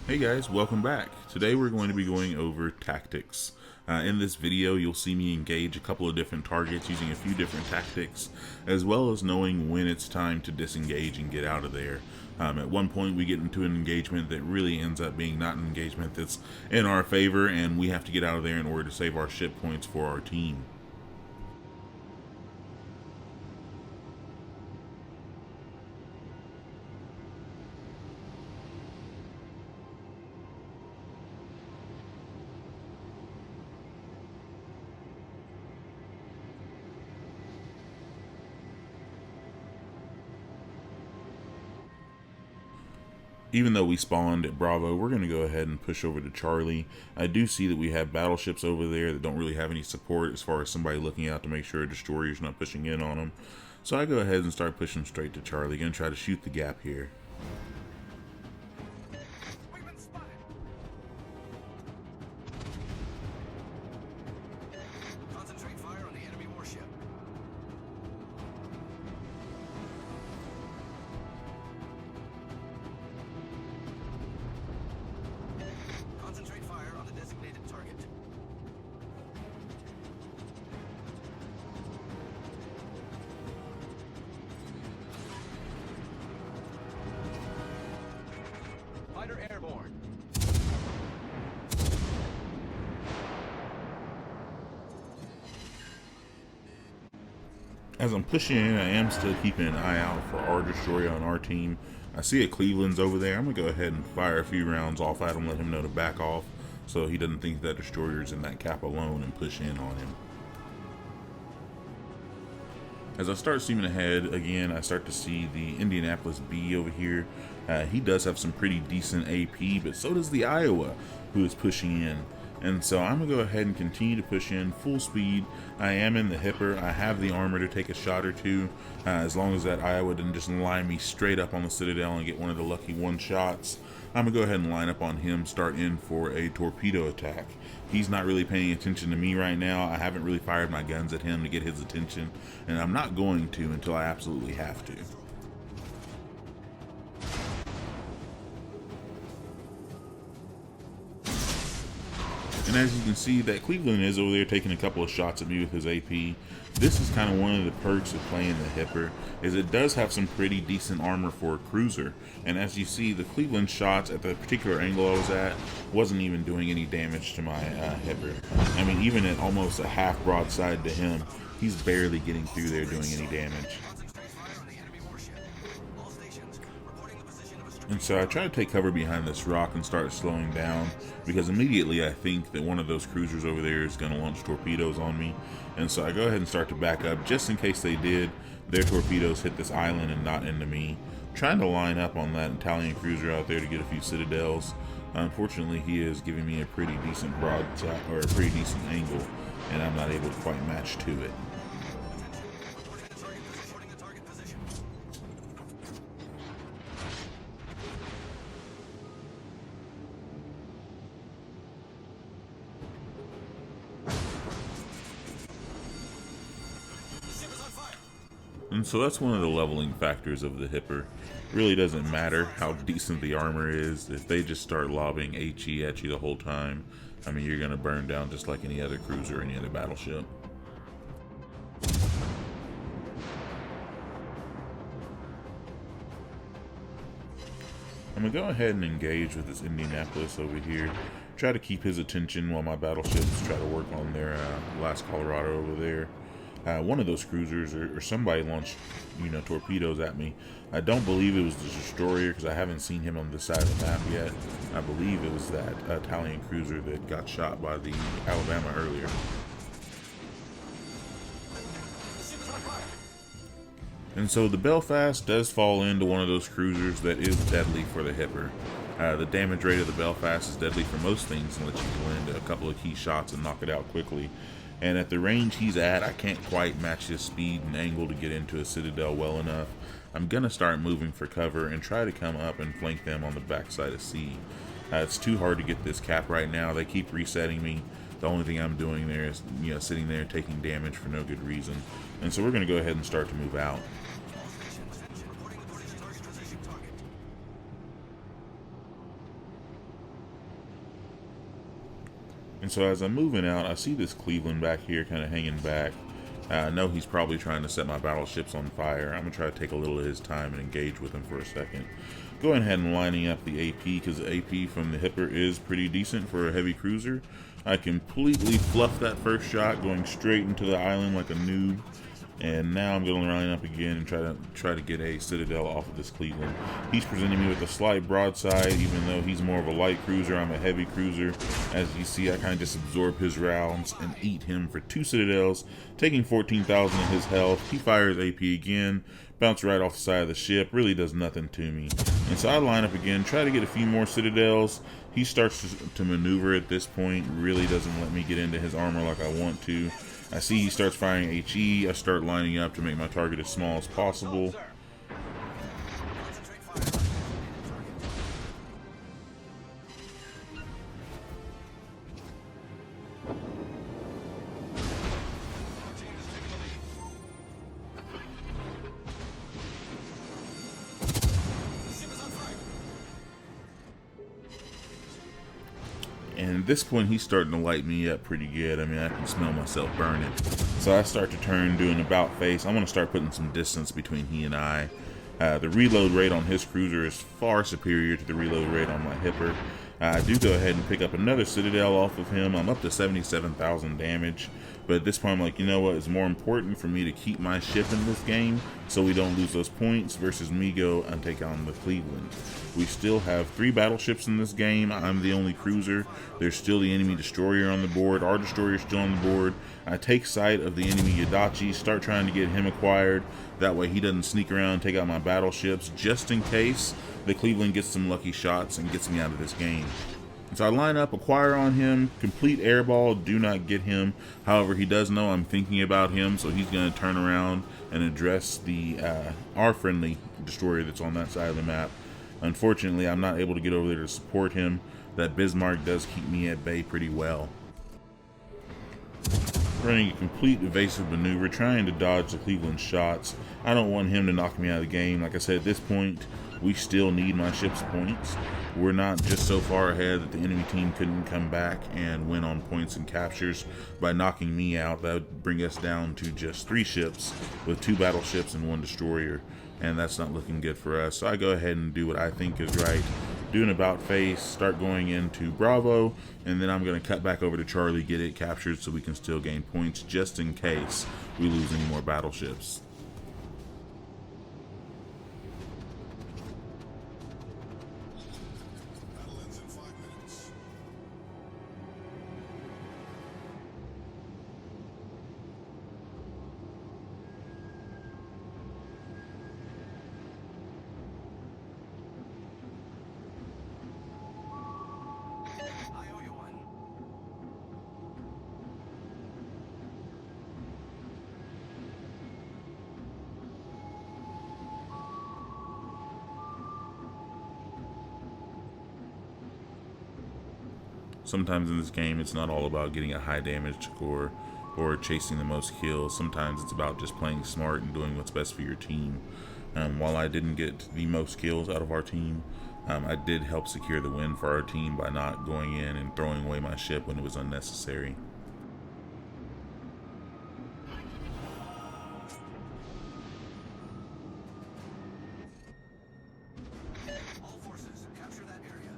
Hey guys, welcome back. Today we're going to be going over tactics. In this video, you'll see me engage a couple of different targets using a few different tactics, as well as knowing when it's time to disengage and get out of there. At one point, we get into an engagement that really ends up being not an engagement that's in our favor, and we have to get out of there in order to save our ship points for our team. Even though we spawned at Bravo, we're going to go ahead and push over to Charlie. I do see that we have battleships over there that don't really have any support as far as somebody looking out to make sure a destroyer's not pushing in on them. So I go ahead and start pushing straight to Charlie. Going to try to shoot the gap here. Concentrate fire on the enemy warship. Concentrate fire on the designated target. Fighter airborne. As I'm pushing in, I am still keeping an eye out for our destroyer on our team. I see a Cleveland's over there. I'm going to go ahead and fire a few rounds off at him, let him know to back off so he doesn't think that destroyer's in that cap alone and push in on him. As I start zooming ahead, again, I start to see the Indianapolis B over here. He does have some pretty decent AP, but so does the Iowa, who is pushing in. And so I'm going to go ahead and continue to push in full speed. I am in the hipper. I have the armor to take a shot or two, as long as that Iowa didn't just line me straight up on the Citadel and get one of the lucky one shots. I'm going to go ahead and line up on him, start in for a torpedo attack. He's not really paying attention to me right now. I haven't really fired my guns at him to get his attention, and I'm not going to until I absolutely have to. And as you can see, that Cleveland is over there taking a couple of shots at me with his AP. This is kind of one of the perks of playing the Hipper, is it does have some pretty decent armor for a cruiser. And as you see, the Cleveland shots at the particular angle I was at wasn't even doing any damage to my Hipper. I mean, even at almost a half broadside to him, he's barely getting through there doing any damage. And so I try to take cover behind this rock and start slowing down, because immediately I think that one of those cruisers over there is going to launch torpedoes on me. And so I go ahead and start to back up just in case they did. Their torpedoes hit this island and not into me. Trying to line up on that Italian cruiser out there to get a few citadels. Unfortunately, he is giving me a pretty decent broadside, or a pretty decent angle, and I'm not able to quite match to it. And so that's one of the leveling factors of the Hipper. It really doesn't matter how decent the armor is. If they just start lobbing HE at you the whole time, I mean, you're going to burn down just like any other cruiser or any other battleship. I'm going to go ahead and engage with this Indianapolis over here. Try to keep his attention while my battleships try to work on their last Colorado over there. One of those cruisers or somebody launched, torpedoes at me. I don't believe it was the destroyer because I haven't seen him on this side of the map yet. I believe it was that Italian cruiser that got shot by the Alabama earlier. And so the Belfast does fall into one of those cruisers that is deadly for the Hipper. The damage rate of the Belfast is deadly for most things unless you can land a couple of key shots and knock it out quickly. And at the range he's at, I can't quite match his speed and angle to get into a Citadel well enough. I'm going to start moving for cover and try to come up and flank them on the backside of C. It's too hard to get this cap right now. They keep resetting me. The only thing I'm doing there is, sitting there taking damage for no good reason. And so we're going to go ahead and start to move out. And so as I'm moving out, I see this Cleveland back here kind of hanging back. I know he's probably trying to set my battleships on fire. I'm going to try to take a little of his time and engage with him for a second. Going ahead and lining up the AP, because the AP from the Hipper is pretty decent for a heavy cruiser. I completely fluffed that first shot, going straight into the island like a noob. And now I'm going to line up again and try to get a Citadel off of this Cleveland. He's presenting me with a slight broadside, even though he's more of a light cruiser. I'm a heavy cruiser. As you see, I kind of just absorb his rounds and eat him for 2 Citadels, taking 14,000 of his health. He fires AP again, bounce right off the side of the ship, really does nothing to me. And so I line up again, try to get a few more Citadels. He starts to maneuver at this point, really doesn't let me get into his armor like I want to. I see he starts firing HE. I start lining up to make my target as small as possible. And at this point, he's starting to light me up pretty good. I mean, I can smell myself burning. So I start to turn, do an about face. I'm going to start putting some distance between he and I. The reload rate on his cruiser is far superior to the reload rate on my Hipper. I do go ahead and pick up another Citadel off of him. I'm up to 77,000 damage. But at this point, I'm like, you know what? It's more important for me to keep my ship in this game so we don't lose those points versus me go and take on the Cleveland. We still have 3 battleships in this game. I'm the only cruiser. There's still the enemy destroyer on the board. Our destroyer is still on the board. I take sight of the enemy Yadachi, start trying to get him acquired. That way he doesn't sneak around and take out my battleships, just in case the Cleveland gets some lucky shots and gets me out of this game. So I line up, acquire on him, complete airball, do not get him. However, he does know I'm thinking about him, so he's going to turn around and address the our friendly destroyer that's on that side of the map. Unfortunately, I'm not able to get over there to support him. That Bismarck does keep me at bay pretty well. Running a complete evasive maneuver, trying to dodge the Cleveland shots. I don't want him to knock me out of the game. Like I said, at this point, we still need my ship's points. We're not just so far ahead that the enemy team couldn't come back and win on points and captures by knocking me out. That would bring us down to just 3 ships with 2 battleships and 1 destroyer, and that's not looking good for us. So I go ahead and do what I think is right. Do an about face, start going into Bravo, and then I'm going to cut back over to Charlie, get it captured so we can still gain points just in case we lose any more battleships. Sometimes in this game, it's not all about getting a high damage score or chasing the most kills. Sometimes it's about just playing smart and doing what's best for your team. While I didn't get the most kills out of our team, I did help secure the win for our team by not going in and throwing away my ship when it was unnecessary. All forces, capture that area.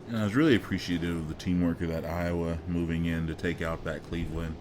And I was really appreciative of the teamwork of that Iowa moving in to take out that Cleveland.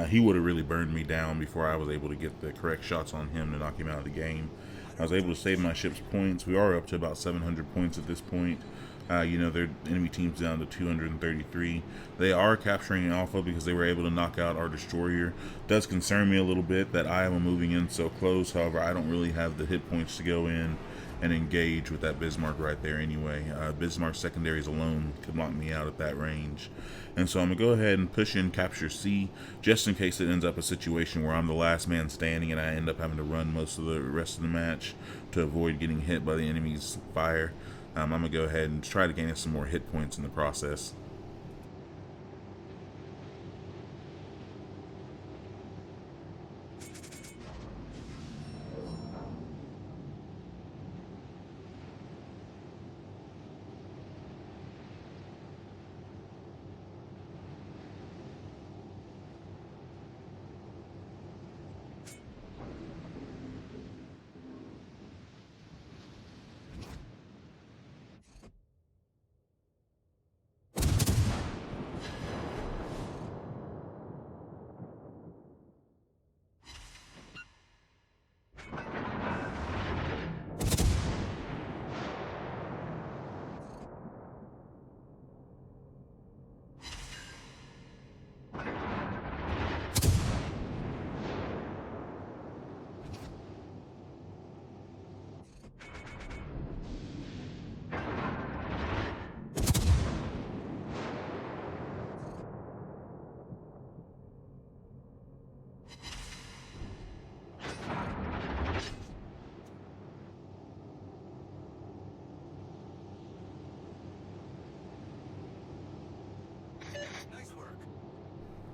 He would have really burned me down before I was able to get the correct shots on him to knock him out of the game. I was able to save my ship's points. We are up to about 700 points at this point. Their enemy team's down to 233. They are capturing Alpha because they were able to knock out our destroyer. Does concern me a little bit that Iowa moving in so close. However, I don't really have the hit points to go in and engage with that Bismarck right there anyway. Bismarck's secondaries alone could knock me out at that range. And so I'm going to go ahead and push in capture C, just in case it ends up a situation where I'm the last man standing and I end up having to run most of the rest of the match to avoid getting hit by the enemy's fire. I'm going to go ahead and try to gain us some more hit points in the process.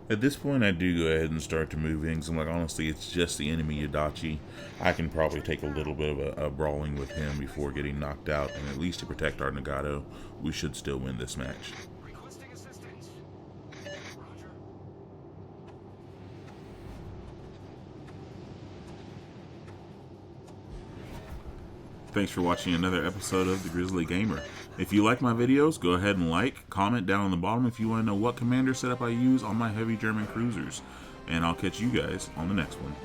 At this point, I do go ahead and start to move in, because I'm like, honestly, it's just the enemy Adachi. I can probably take a little bit of a brawling with him before getting knocked out, and at least to protect our Nagato, we should still win this match. Requesting assistance. Roger. Thanks for watching another episode of The Grizzly Gamer. If you like my videos, go ahead and like, comment down on the bottom if you want to know what commander setup I use on my heavy German cruisers. And I'll catch you guys on the next one.